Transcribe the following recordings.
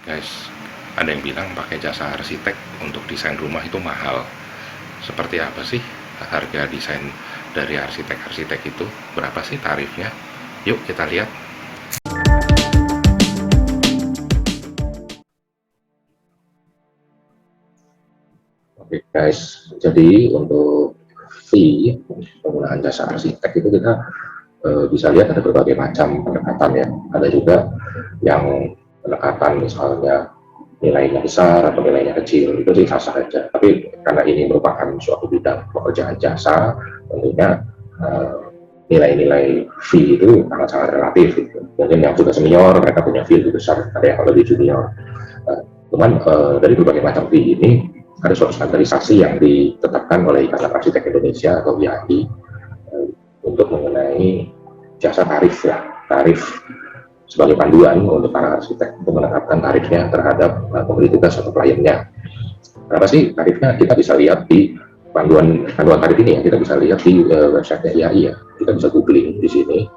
Guys, ada yang bilang pakai jasa arsitek untuk desain rumah itu mahal. Seperti apa sih harga desain dari arsitek-arsitek itu? Berapa sih tarifnya? Yuk kita lihat. Oke guys, jadi untuk fee penggunaan jasa arsitek itu kita bisa lihat ada berbagai macam pendekatan ya. Ada juga yang pendekatan misalnya nilainya besar atau nilainya kecil, itu sih sah-sah aja. Tapi karena ini merupakan suatu bidang pekerjaan jasa, tentunya nilai-nilai fee itu sangat-sangat relatif gitu. Mungkin yang sudah senior mereka punya fee lebih besar, ada yang lebih junior. Cuman dari berbagai macam fee ini ada suatu standarisasi yang ditetapkan oleh Ikatan Arsitek Indonesia atau IAI untuk mengenai jasa tarif ya, tarif sebagai panduan untuk para arsitek untuk menetapkan tarifnya terhadap pemberi tugas atau kliennya. Berapa sih tarifnya? Kita bisa lihat di panduan tarif ini ya, kita bisa lihat di website IAI ya. Kita bisa googling di sini.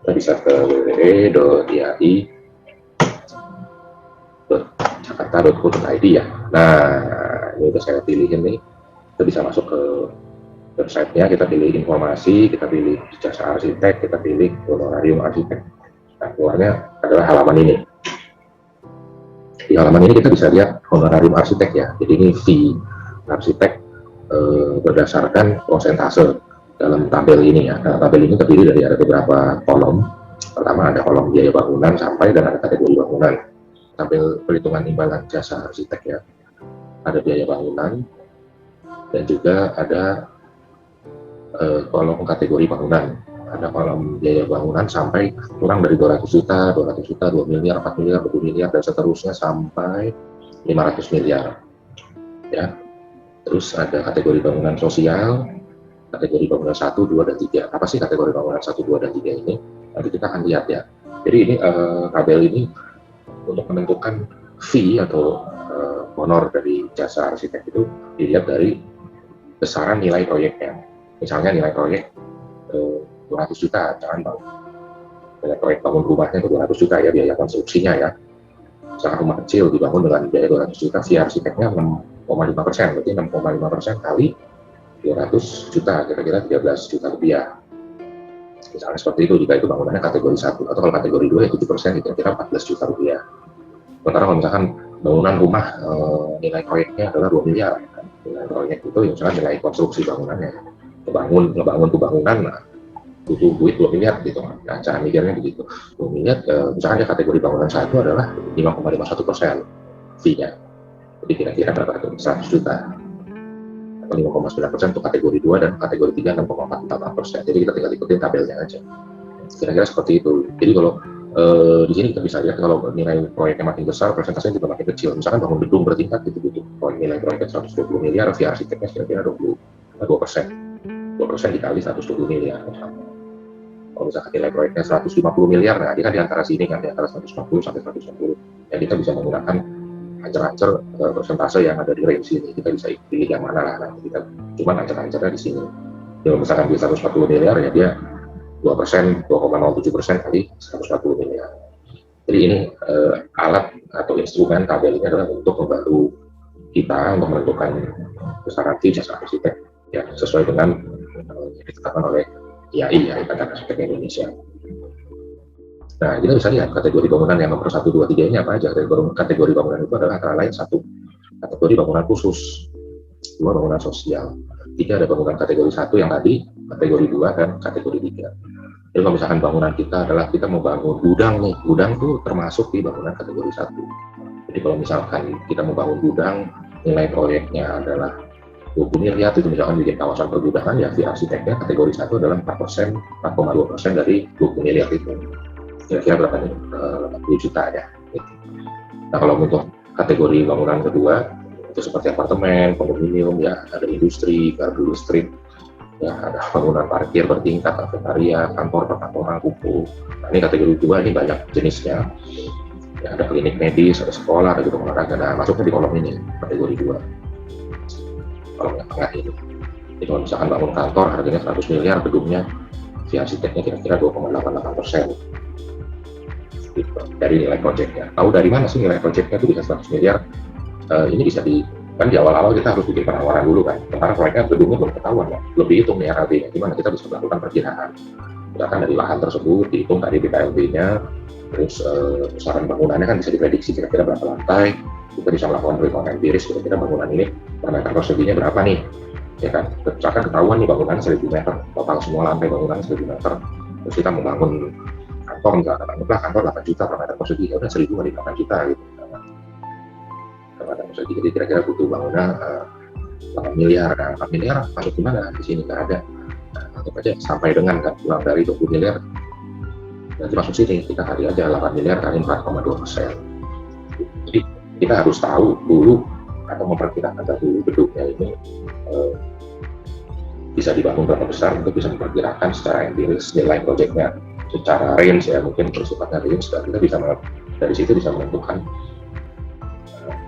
Kita bisa ke www.jakarta.go.id ya. Nah, ini udah saya pilihin nih. Kita bisa masuk ke websitenya, kita pilih informasi, kita pilih jasa arsitek, kita pilih honorarium arsitek. Nah, keluarnya adalah halaman ini. Di halaman ini kita bisa lihat honorarium arsitek ya. Jadi ini fee arsitek berdasarkan persentase dalam tabel ini ya. Nah, tabel ini terdiri dari ada beberapa kolom. Pertama ada kolom biaya bangunan sampai dan ada kategori bangunan. Tabel perhitungan imbalan jasa arsitek ya. Ada biaya bangunan dan juga ada kolom kategori bangunan. Ada kolom biaya bangunan sampai kurang dari 200 juta, 200 juta, 2 miliar, 4 miliar, 20 miliar, dan seterusnya sampai 500 miliar. Ya. Terus ada kategori bangunan sosial, kategori bangunan 1, 2, dan 3. Apa sih kategori bangunan 1, 2, dan 3 ini? Nanti kita akan lihat ya. Jadi ini tabel ini untuk menentukan fee atau honor dari jasa arsitek itu dilihat dari besaran nilai proyeknya. Misalnya nilai proyek 200 juta, jangan bangun. Nilai proyek bangun rumahnya itu 200 juta ya, biaya konstruksinya ya. Misalkan rumah kecil dibangun dengan biaya 200 juta, fee arsiteknya 6,5%, berarti 6,5% kali 200 juta, kira-kira 13 juta rupiah. Misalnya seperti itu, jika itu bangunannya kategori 1, atau kalau kategori 2 ya 7%, kira-kira 14 juta rupiah. Sementara kalau misalkan bangunan rumah nilai proyeknya adalah 2 miliar, kan? Nilai proyek itu misalnya nilai konstruksi bangunannya, ngebangun tuh bangunan, nah, butuh duit 2 miliar gitu. Nah, cara mikirnya begitu. 2 miliar, misalkan dia kategori bangunan 1 adalah 5,51% fee-nya. Jadi kira-kira berapa? 100 juta. Atau 5,9% untuk kategori 2 dan kategori 3 6,48%. Jadi kita tinggal ikutin tabelnya aja. Kira-kira seperti itu. Jadi kalau di sini kita bisa lihat kalau nilai proyeknya makin besar, persentasenya juga makin kecil. Misalkan bangun gedung bertingkat gitu, nilai proyeknya 120 miliar, via arsiteknya kira-kira 2%. 2% dikali 120 miliar. Kalau misalkan nilai proyeknya 150 miliar, nah dia kan di antara sini kan, di antara 150 sampai 160. Ya kita bisa menggunakan ancer-ancer persentase yang ada di range ini. Kita bisa pilih yang mana lah. Nah, kita cuma ancer-ancernya di sini. Kalau misalkan dia 140 miliar ya dia 2%, 2,07% kali 140 miliar. Jadi ini alat atau instrumen tabel ini adalah untuk membantu kita untuk menentukan besaran fee jasa arsitek ya sesuai dengan yang ditetapkan oleh IAI ya, Ikatan Arsitek Indonesia. Nah, kita bisa lihat kategori bangunan yang nomor 1, 2, 3 ini apa aja. Kategori bangunan itu adalah antara lain 1, kategori bangunan khusus, 2, bangunan sosial, 3 ada bangunan kategori 1 yang tadi, kategori 2 dan kategori 3. Jadi kalau misalkan bangunan kita adalah kita mau bangun gudang nih, gudang itu termasuk di bangunan kategori 1. Jadi kalau misalkan kita mau bangun gudang, nilai proyeknya adalah 20 miliar, itu misalkan bikin kawasan pergudangan ya, via arsiteknya kategori 1 adalah 4%, 4,2% dari 20 miliar itu. Kira-kira berapa nih? 80 juta ya. Gitu. Nah kalau untuk kategori bangunan kedua, itu seperti apartemen, kondominium ya, ada industri, gardu listrik, ya ada bangunan parkir bertingkat, kafetaria, kantor, perkantoran, kupu. Nah ini kategori 2 ini banyak jenisnya. Ya, ada klinik medis, ada sekolah, ada gedung olahraga. Nah masuknya di kolom ini, kategori 2. Kolom yang tengah ini. Jadi kalau misalkan bangun kantor, harganya 100 miliar, gedungnya via arsiteknya kira-kira 2,88%. gitu, dari nilai proyeknya. Tahu dari mana sih nilai proyeknya itu bisa 100 miliar? Ini bisa kan di awal-awal kita harus bikin penawaran dulu kan, karena proyeknya gedungnya belum ketahuan ya, belum dihitung nih RLB-nya, gimana kita bisa melakukan perkiraan. Misalkan dari lahan tersebut dihitung tadi BKLB-nya, terus besaran bangunannya kan bisa diprediksi kira-kira berapa lantai, kita bisa melakukan perhitungan empiris kira-kira bangunan ini per meter perseginya berapa nih, ya kan. Misalkan ketahuan nih bangunan 1000 meter, total semua lantai bangunan 1000 meter, terus kita membangun kantor, misalkan anggaplah kantor 8 juta per meter persegi, ya udah 1000 kali 8 juta gitu. Jadi kira-kira butuh bangunan 8 miliar, nah 8 miliar masuk di mana? Di sini nggak ada. Nah, anggap aja sampai dengan kan kurang dari 20 miliar, nanti masuk sini, kita kali aja 8 miliar kali 4,2%. Jadi kita harus tahu dulu atau memperkirakan dulu gedungnya ini bisa dibangun berapa besar untuk bisa memperkirakan secara empiris nilai proyeknya secara range ya, mungkin bersifatnya range, kita bisa dari situ bisa menentukan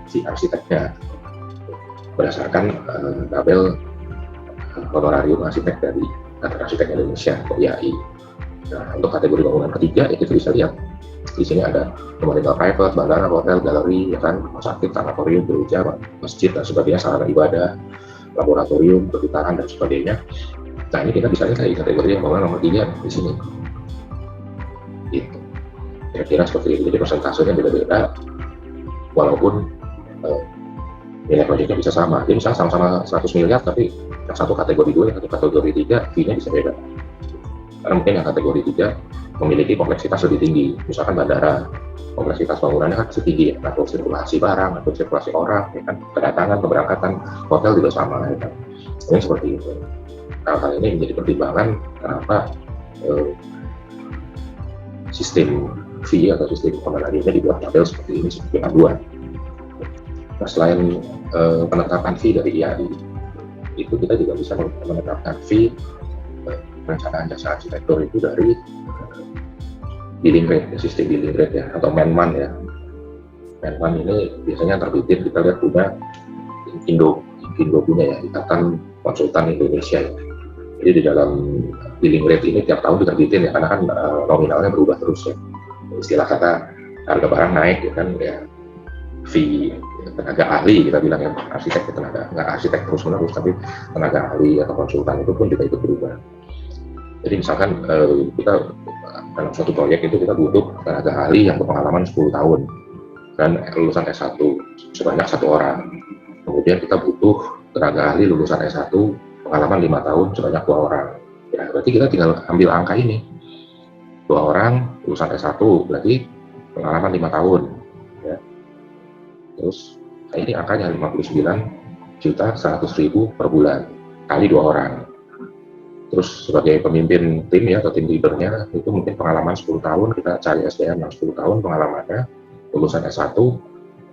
si arsiteknya berdasarkan tabel honorarium arsitek dari Ikatan Arsitek Indonesia atau IAI. Nah, untuk kategori bangunan ketiga itu bisa lihat di sini ada rumah tinggal private, bandara, hotel, galeri, ya kan, rumah sakit, sanatorium, gereja, masjid dan sebagainya, sarana ibadah, laboratorium, perhutanan dan sebagainya. Nah, ini kita bisa lihat di kategori yang bangunan nomor 3 di sini. Gitu. Kira-kira seperti itu. Jadi persentasenya beda-beda, walaupun nilai proyeknya bisa sama. Jadi misalnya sama-sama 100 miliar, tapi yang satu kategori 2, yang satu kategori 3, fee-nya bisa beda. Karena mungkin yang kategori 3 memiliki kompleksitas lebih tinggi. Misalkan bandara, kompleksitas bangunannya kan tinggi, ya, atur sirkulasi barang, atur sirkulasi orang, ya kan, kedatangan, keberangkatan, hotel juga sama, ya kan. Ini seperti itu. Hal-hal ini menjadi pertimbangan kenapa sistem fee atau sistem honorariumnya dibuat tabel seperti ini, seperti aduan. Nah, selain penetapan fee dari IAI, itu kita juga bisa menetapkan fee perencanaan jasa arsitektur itu dari billing rate, sistem billing rate ya, atau Menman ya. Menman ini biasanya terbitin, kita lihat punya Indo punya ya, Ikatan Konsultan Indonesia ya. Jadi di dalam billing rate ini tiap tahun diterbitin ya, karena kan nominalnya berubah terus ya. Istilah kata harga barang naik ya kan, ya fee tenaga ahli kita bilang ya, arsitek tenaga, nggak arsitek terus menerus, tapi tenaga ahli atau konsultan itu pun juga ikut berubah. Jadi misalkan kita dalam suatu proyek itu kita butuh tenaga ahli yang berpengalaman 10 tahun dan lulusan S1 sebanyak 1 orang. Kemudian kita butuh tenaga ahli lulusan S1 pengalaman 5 tahun sebanyak 2 orang. Ya, berarti kita tinggal ambil angka ini. 2 orang lulusan S1 berarti pengalaman 5 tahun. Ya. Terus ini angkanya 59.100.000 per bulan kali 2 orang. Terus sebagai pemimpin tim ya, atau tim leadernya itu mungkin pengalaman 10 tahun, kita cari SDM yang 10 tahun pengalamannya, lulusan S1,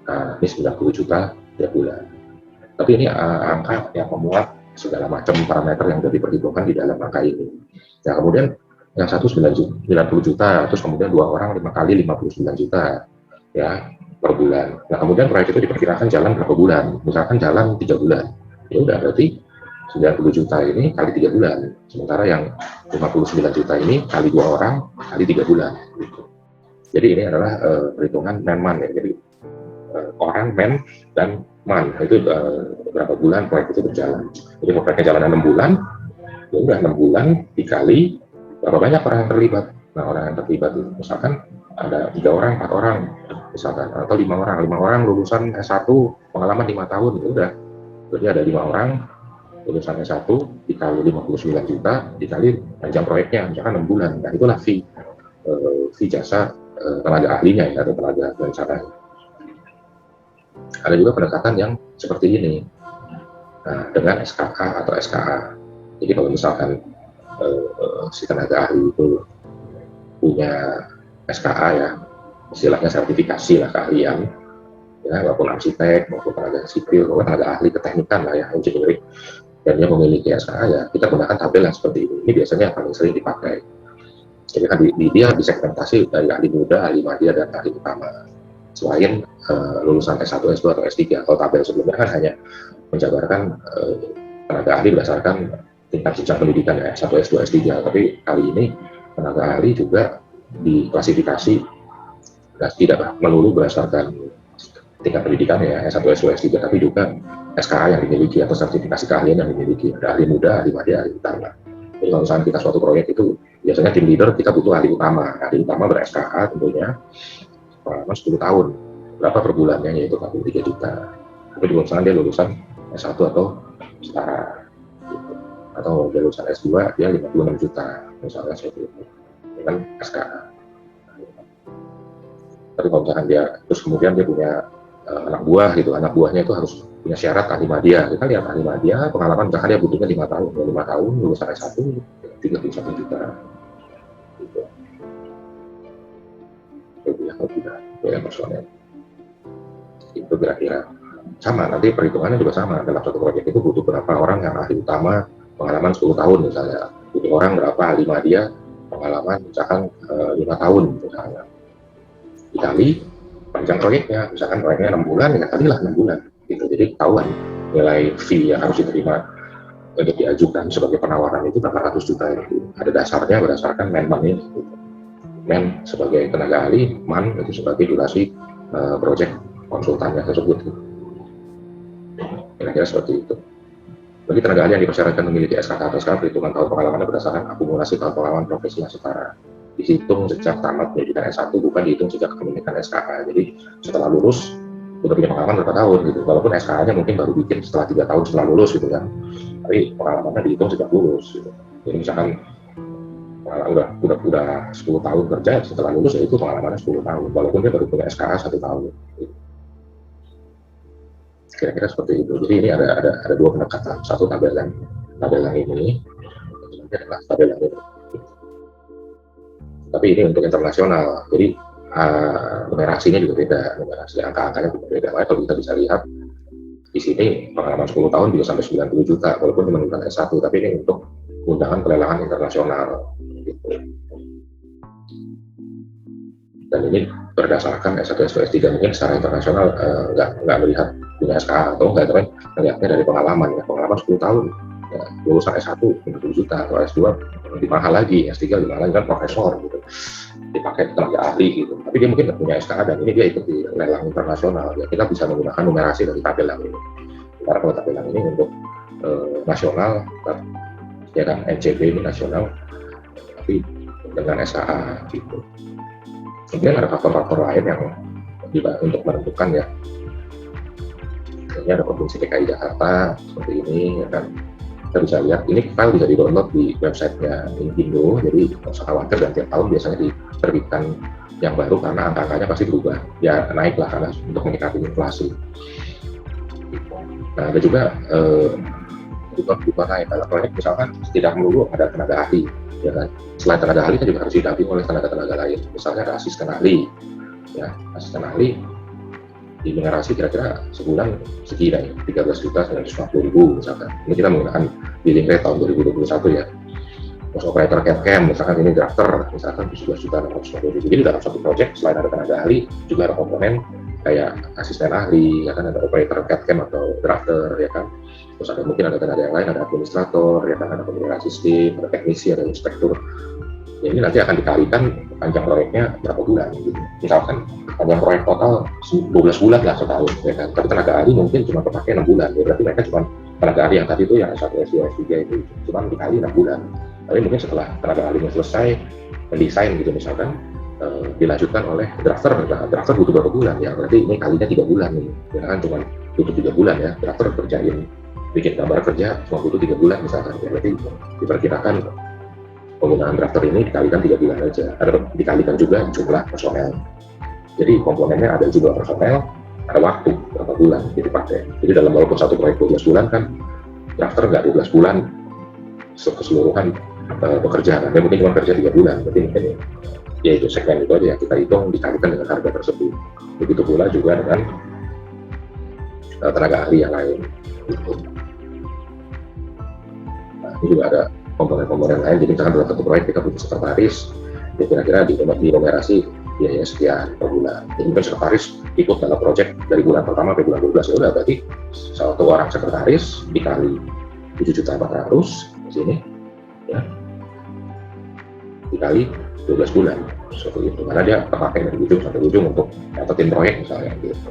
nah ini 90 juta tiap bulan. Tapi ini angka yang memuat segala macam parameter yang sudah diperhitungkan di dalam angka ini. Nah kemudian yang satu 90 juta, terus kemudian 2 orang 5 kali 59 juta ya per bulan. Nah kemudian proyek itu diperkirakan jalan berapa bulan, misalkan jalan 3 bulan, ya udah berarti 90 juta ini kali 3 bulan, sementara yang 59 juta ini kali 2 orang kali 3 bulan gitu. Jadi ini adalah perhitungan man ya, jadi orang, man, dan man itu berapa bulan proyek itu berjalan. Jadi kalau proyeknya jalan 6 bulan, ya udah 6 bulan dikali berapa banyak orang yang terlibat. Nah orang yang terlibat itu misalkan ada 3 orang, 4 orang misalkan, atau 5 orang lulusan S1 pengalaman 5 tahun, ya udah berarti ada 5 orang lulusan S1 dikali 59 juta dikali panjang proyeknya misalkan 6 bulan. Nah itulah fee jasa tenaga ahlinya ya, atau tenaga perencanaan. Ada juga pendekatan yang seperti ini, nah, dengan SKK atau SKA. Jadi kalau misalkan si tenaga ahli itu punya SKA ya, istilahnya sertifikasi lah keahlian ya, maupun arsitek maupun tenaga sipil maupun tenaga ahli keteknikan lah ya, engineering, dan dia memiliki SKA ya, kita gunakan tabel yang seperti ini. Ini biasanya yang paling sering dipakai. Jadi kan dia disegmentasi dari ahli muda, ahli madya, dan ahli utama. Selain lulusan S1, S2, atau S3. Kalau tabel sebelumnya kan hanya menjabarkan tenaga ahli berdasarkan tingkat jenjang pendidikan ya, S1, S2, S3. Tapi kali ini tenaga ahli juga diklasifikasi tidak melulu berdasarkan tingkat pendidikan ya S1, S2, S3, tapi juga SKA yang dimiliki atau sertifikasi keahlian yang dimiliki. Ada ahli muda, ahli madya, ahli utama. Jadi kalau misalnya kita suatu proyek itu biasanya tim leader kita butuh ahli utama. Ahli utama ber-SKA tentunya pengalaman 10 tahun. Berapa per bulannya, yaitu 43 juta. Tapi juga misalnya dia lulusan S1 atau setara gitu. Atau dia lulusan S2 dia 56 juta misalnya seperti itu dengan SKA. Tapi kalau misalkan dia terus kemudian dia punya anak buah gitu, anak buahnya itu harus punya syarat ahli madya. Kita lihat ahli madya pengalaman misalkan dia butuhnya 5 tahun, 5 tahun lulusan S1 31 juta gitu. Itu ya kalau tidak biaya personel itu kira-kira sama. Nanti perhitungannya juga sama, dalam satu proyek itu butuh berapa orang yang ahli utama pengalaman 10 tahun misalnya, butuh orang berapa ahli madya pengalaman misalkan 5 tahun misalnya, dikali panjang proyeknya, misalkan proyeknya 6 bulan ya kalilah 6 bulan gitu. Jadi ketahuan nilai fee yang harus diterima untuk diajukan sebagai penawaran itu berapa ratus juta itu. Ada dasarnya berdasarkan man ini gitu. Man sebagai tenaga ahli, man itu sebagai durasi proyek konsultannya tersebut gitu. Kira-kira seperti itu. Bagi tenaga ahli yang dipersyaratkan memiliki SKK atau SKA, perhitungan tahun pengalamannya berdasarkan akumulasi tahun pengalaman profesi yang setara. Dihitung sejak tamat pendidikan S1, bukan dihitung sejak kepemilikan SKA. Jadi setelah lulus udah punya pengalaman berapa tahun gitu. Walaupun SKA-nya mungkin baru bikin setelah 3 tahun setelah lulus gitu kan. Tapi pengalamannya dihitung sejak lulus gitu. Jadi misalkan udah 10 tahun kerja, setelah lulus ya itu pengalamannya 10 tahun. Walaupun dia baru punya SKA 1 tahun. Gitu. Kira-kira seperti itu. Jadi ini ada dua pendekatan. Satu tabel yang ini, nanti adalah tabel yang ini. Tapi ini untuk internasional. Jadi numerasinya juga beda, numerasi angka-angkanya juga beda. Makanya kalau kita bisa lihat di sini pengalaman 10 tahun bisa sampai 90 juta, walaupun cuma undangan S1, tapi ini untuk undangan pelelangan internasional. Gitu. Dan ini berdasarkan S1, S2, S3 mungkin secara internasional nggak melihat punya SKA atau nggak, tapi melihatnya dari pengalaman ya, pengalaman 10 tahun ya, lulusan S1 50 juta atau S2 lebih mahal lagi, S3 lebih mahal lagi kan profesor gitu, dipakai tenaga ahli gitu, tapi dia mungkin nggak punya SKA dan ini dia ikut di lelang internasional ya, kita bisa menggunakan numerasi dari tabel yang ini. Karena kalau tabel yang ini untuk nasional ya kan, NCB ini nasional tapi dengan SKA gitu. Kemudian ada faktor-faktor lain yang juga untuk menentukan ya. Ini ada Provinsi DKI Jakarta seperti ini ya kan. Kita bisa lihat ini file bisa di-download di websitenya Indo. Jadi nggak usah khawatir, dan tiap tahun biasanya diterbitkan yang baru karena angka-angkanya pasti berubah. Ya naik lah karena untuk menyikapi inflasi. Nah ada juga kebutuhan naik dalam proyek, misalkan tidak melulu ada tenaga ahli. Ya kan? Selain tenaga ahli kan juga harus didampingi oleh tenaga-tenaga lain. Misalnya ada asisten ahli, ya asisten ahli di numerasi kira-kira sebulan segini, 13.950.000 misalkan. Ini kita menggunakan billing rate tahun 2021 ya. Terus operator CAD/CAM misalkan ini drafter misalkan 17.650.000. Jadi dalam satu project selain ada tenaga ahli juga ada komponen kayak asisten ahli, ya kan, ada operator CAD/CAM atau drafter ya kan. Terus ada mungkin ada tenaga yang lain, ada administrator, ya kan, ada pemilihan sistem, ada teknisi, ada inspektur. Ya ini nanti akan dikalikan panjang proyeknya berapa bulan gitu. Misalkan panjang proyek total 12 bulan lah setahun, ya kan. Tapi tenaga ahli mungkin cuma terpakai 6 bulan, ya berarti mereka cuma tenaga ahli yang tadi itu yang S1, S2, S3 itu cuma dikali 6 bulan. Tapi mungkin setelah tenaga ahlinya selesai mendesain gitu misalkan, dilanjutkan oleh drafter. Nah, drafter butuh berapa bulan? Ya berarti ini kalinya 3 bulan nih, ya kan, cuma butuh 3 bulan ya. Drafter kerjain bikin gambar kerja cuma butuh 3 bulan misalkan, ya berarti diperkirakan penggunaan drafter ini dikalikan 3 bulan aja. Ada dikalikan juga jumlah personel. Jadi komponennya ada jumlah personel, ada waktu berapa bulan dipakai. Jadi dalam walaupun satu proyek 12 bulan kan, drafter nggak 12 bulan keseluruhan bekerja kan. Dia mungkin cuma kerja 3 bulan. Berarti mungkin ya itu segmen itu aja yang kita hitung dikalikan dengan harga tersebut. Begitu pula juga dengan tenaga ahli yang lain. Gitu. Nah, ini juga ada komponen-komponen lain. Jadi misalkan dalam satu proyek kita butuh sekretaris, ya kira-kira di numerasi biaya sekian per bulan. Jadi mungkin sekretaris ikut dalam proyek dari bulan pertama sampai bulan 12, ya udah berarti satu orang sekretaris dikali 7.400.000 di sini, ya, dikali 12 bulan. seperti itu, karena dia terpakai dari ujung sampai ujung untuk nyatetin proyek misalnya gitu.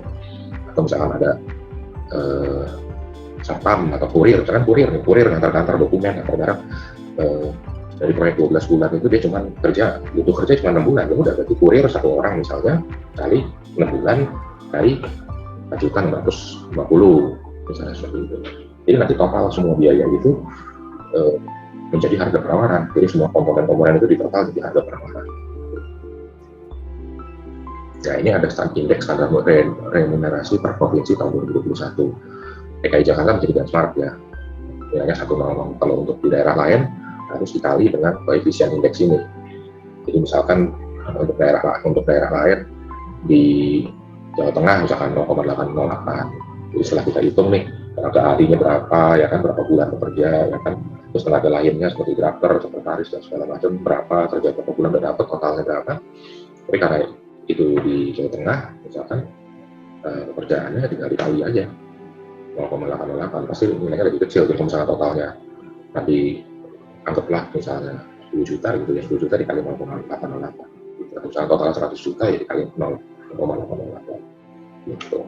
Atau misalkan ada satpam atau kurir, misalkan kurir ngantar dokumen, ngantar barang, dari proyek 12 bulan itu dia cuma butuh kerja cuma 6 bulan, ya udah berarti kurir satu orang misalnya kali 6 bulan kali 4.650.000 misalnya seperti itu. Jadi nanti total semua biaya itu menjadi harga penawaran. Jadi semua komponen-komponen itu ditotal jadi harga penawaran. Nah, ini ada indeks standar remunerasi per provinsi tahun 2021. DKI Jakarta menjadi benchmark ya. Nilainya 1,00. Kalau untuk di daerah lain harus dikali dengan koefisien indeks ini. Jadi misalkan untuk daerah lain di Jawa Tengah misalkan 0,808. Jadi setelah kita hitung nih tenaga ahlinya berapa, ya kan, berapa bulan bekerja, ya kan, terus tenaga lainnya seperti drafter, sekretaris dan segala macam berapa, kerja berapa bulan udah dapat, totalnya berapa. Tapi karena itu di Jawa Tengah misalkan pekerjaannya tinggal dikali aja 0,808, pasti nilainya lebih kecil. Jadi misalnya totalnya nanti anggaplah misalnya 10 juta gitu ya, 10 juta dikali 0,808 gitu. Misalnya total 100 juta ya dikali 0,808 gitu.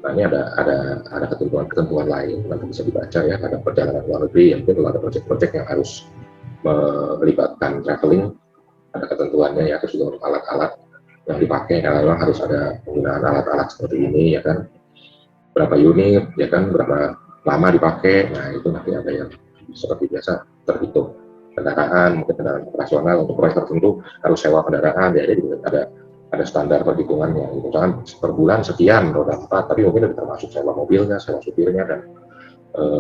Nah, ini ada ketentuan lain nanti bisa dibaca ya, ada perjalanan luar negeri yang mungkin kalau ada proyek-proyek yang harus melibatkan traveling, ada ketentuannya ya, terus juga untuk alat-alat yang dipakai, karena memang harus ada penggunaan alat-alat seperti ini ya kan, berapa unit ya kan, berapa lama dipakai. Nah itu nanti ada yang seperti biasa terhitung kendaraan, mungkin kendaraan operasional untuk proyek tertentu harus sewa kendaraan ya, jadi ada standar perhitungannya gitu. Misalkan per bulan sekian roda 4, tapi mungkin udah termasuk sewa mobilnya, sewa supirnya, dan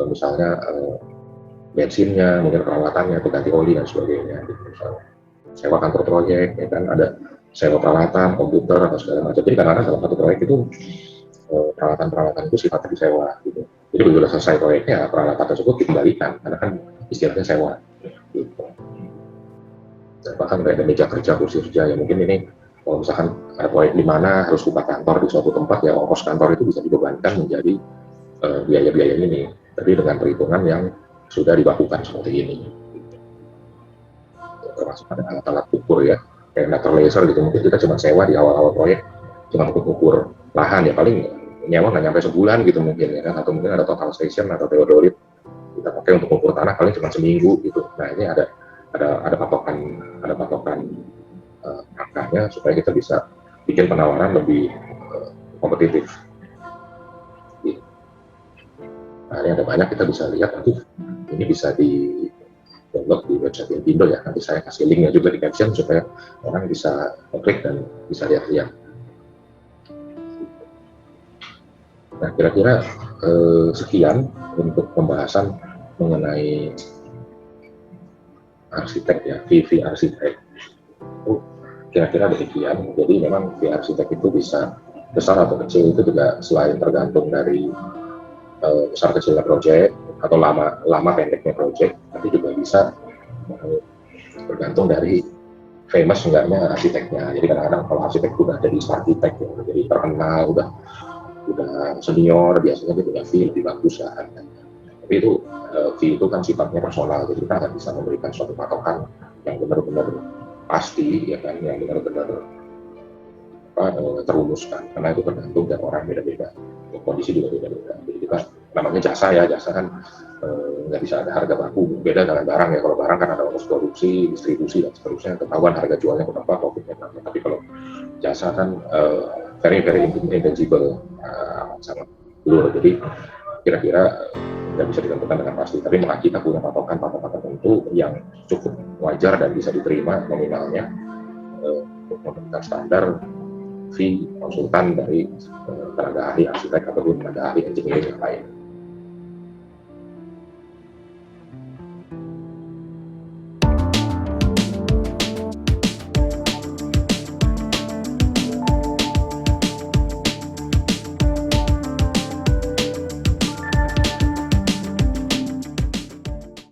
misalnya bensinnya, mungkin perawatannya, ganti oli dan sebagainya gitu. Misalnya sewa kantor proyek ya kan, ada sewa peralatan, komputer atau segala macam. Jadi kadang-kadang dalam satu proyek itu peralatan-peralatan itu sifatnya disewa gitu. Jadi begitu selesai proyeknya, peralatan tersebut dikembalikan karena kan istilahnya sewa gitu. Dan bahkan ada meja kerja, kursi kerja, ya mungkin ini kalau misalkan ada proyek di mana harus buka kantor di suatu tempat, ya ongkos kantor itu bisa dibebankan menjadi biaya-biaya ini, tapi dengan perhitungan yang sudah dibakukan seperti ini. Termasuk ada alat-alat ukur ya, kayak meter laser gitu, mungkin kita cuma sewa di awal-awal proyek cuma untuk ukur lahan, ya paling nyewa nggak nyampe sebulan gitu mungkin ya kan, atau mungkin ada total station atau theodolit kita pakai untuk ukur tanah paling cuma seminggu gitu. Nah ini ada patokan angkanya supaya kita bisa bikin penawaran lebih kompetitif. Nah ini ada banyak, kita bisa lihat nanti, ini bisa di download di website Inpindo ya, nanti saya kasih linknya juga di caption supaya orang bisa klik dan bisa lihat-lihat. Nah kira-kira sekian untuk pembahasan mengenai arsitek ya, VV arsitek. Kira-kira demikian. Jadi memang VV arsitek itu bisa besar atau kecil, itu juga selain tergantung dari besar kecilnya proyek atau lama pendeknya proyek, tapi juga bisa bergantung dari famous enggaknya arsiteknya. Jadi kadang-kadang kalau arsitek udah jadi arsitek ya, jadi terkenal, udah senior, biasanya dia punya fee lebih bagus lah. Tapi itu fee itu kan sifatnya personal, jadi kita nggak bisa memberikan suatu patokan yang benar-benar pasti ya kan, yang benar-benar terumuskan, karena itu tergantung dari orang, beda-beda, kondisi juga beda-beda. Jadi kita namanya jasa ya, jasa kan nggak bisa ada harga baku, beda dengan barang ya. Kalau barang kan ada ongkos produksi, distribusi dan seterusnya, ketahuan harga jualnya berapa, profitnya berapa. Tapi kalau jasa kan very intangible, sangat blur. Jadi kira-kira nggak bisa ditentukan dengan pasti, tapi maka kita punya patokan tertentu yang cukup wajar dan bisa diterima nominalnya untuk memberikan standar fee konsultan dari tenaga ahli arsitek ataupun tenaga ahli engineering yang lain.